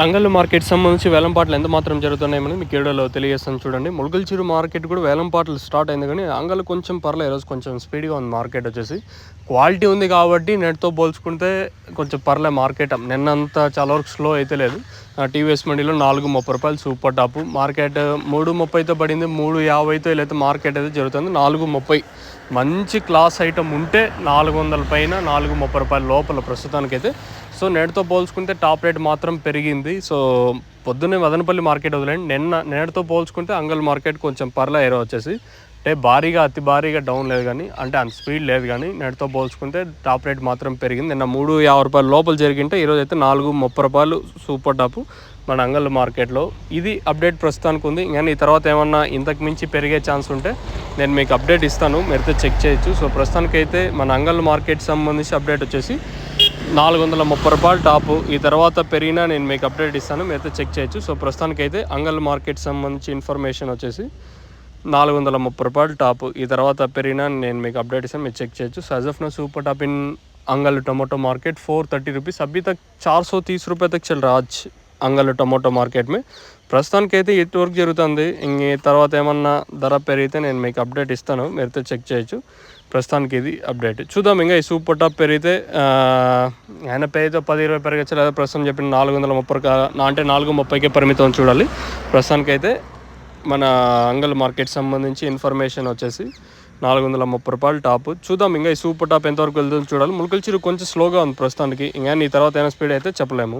అంగళ్ళు మార్కెట్ సంబంధించి వేలంపాట్లు ఎంత మాత్రం జరుగుతున్నాయని మీకు వీడియోలో తెలియజేస్తాను చూడండి. ములకల్చెరువు మార్కెట్ కూడా వేలంపాట్లు స్టార్ట్ అయింది, కానీ అంగళ్ళు కొంచెం పర్లేదు, ఈరోజు కొంచెం స్పీడ్గా ఉంది మార్కెట్ వచ్చేసి. క్వాలిటీ ఉంది కాబట్టి నెట్తో పోల్చుకుంటే కొంచెం పర్లే మార్కెట్. నిన్నంతా చాలా వరకు స్లో అయితే లేదు. టీవీఎస్ మండీలో 430 రూపాయలు సూపర్ టాప్ మార్కెట్. 330తో పడింది, 350తో అయితే మార్కెట్ అయితే జరుగుతుంది. 430 మంచి క్లాస్ ఐటమ్ ఉంటే 400 పైన, 430 రూపాయల లోపల ప్రస్తుతానికైతే. సో నేటితో పోల్చుకుంటే టాప్ రేట్ మాత్రం పెరిగింది. సో పొద్దున్నే మదనపల్లి మార్కెట్ వదిలేండి, నేటితో పోల్చుకుంటే అంగల్ మార్కెట్ కొంచెం పర్లే ఏరో వచ్చేసి. అంటే భారీగా అతి భారీగా డౌన్ లేదు, కానీ అంటే అంత స్పీడ్ లేదు, కానీ నేటితో పోల్చుకుంటే టాప్ రేట్ మాత్రం పెరిగింది. నిన్న 350 రూపాయల లోపల జరిగింటే ఈరోజు అయితే 430 రూపాయలు సూపర్ టాపు మన అంగల్ మార్కెట్లో. ఇది అప్డేట్ ప్రస్తుతానికి ఉంది. కానీ ఈ తర్వాత ఏమన్నా ఇంతకు మించి పెరిగే ఛాన్స్ ఉంటే నేను మీకు అప్డేట్ ఇస్తాను, మీరైతే చెక్ చేయొచ్చు. సో ప్రస్తుతానికైతే మన అంగల్ మార్కెట్ సంబంధించి అప్డేట్ వచ్చేసి 430 రూపాయలు టాపు. ఈ తర్వాత పెరిగినా నేను మీకు అప్డేట్ ఇస్తాను, మీరైతే చెక్ చేయొచ్చు. సో ప్రస్తుతానికైతే అంగల్ మార్కెట్ సంబంధించి ఇన్ఫర్మేషన్ వచ్చేసి 430 రూపాయలు టాపు. ఈ తర్వాత పెరిగినా నేను మీకు అప్డేట్ ఇస్తాను, మీరు చెక్ చేయొచ్చు. So as of now super top in अंगल टोमेटो मार्केट 430 रुपीज़ अभी तक 430 रुपये तक चल रहा आज అంగల్ టొమాటో మార్కెట్ మే. ప్రస్తుతానికి అయితే ఇటు వరకు జరుగుతుంది. ఇంక తర్వాత ఏమన్నా ధర పెరిగితే నేను మీకు అప్డేట్ ఇస్తాను, మీరైతే చెక్ చేయొచ్చు. ప్రస్తుతానికి ఇది అప్డేట్. చూద్దాం ఇంకా ఈ సూపర్ టాప్ పెరిగితే ఆయన పెరిగితే 10-20 పెరగచ్చు, లేదా ప్రస్తుతం చెప్పిన 430 అంటే 430కే పరిమితం చూడాలి. ప్రస్తుతానికైతే మన అంగల్ మార్కెట్ సంబంధించి ఇన్ఫర్మేషన్ వచ్చేసి 430 రూపాయలు టాప్. చూద్దాం ఇంకా ఈ సూపర్ టాప్ ఎంతవరకు వెళ్తుందో చూడాలి. ములకల్చెరువు కొంచెం స్లోగా ఉంది ప్రస్తుతానికి, ఇంకా ఈ తర్వాత అయినా స్పీడ్ అయితే చెప్పలేము.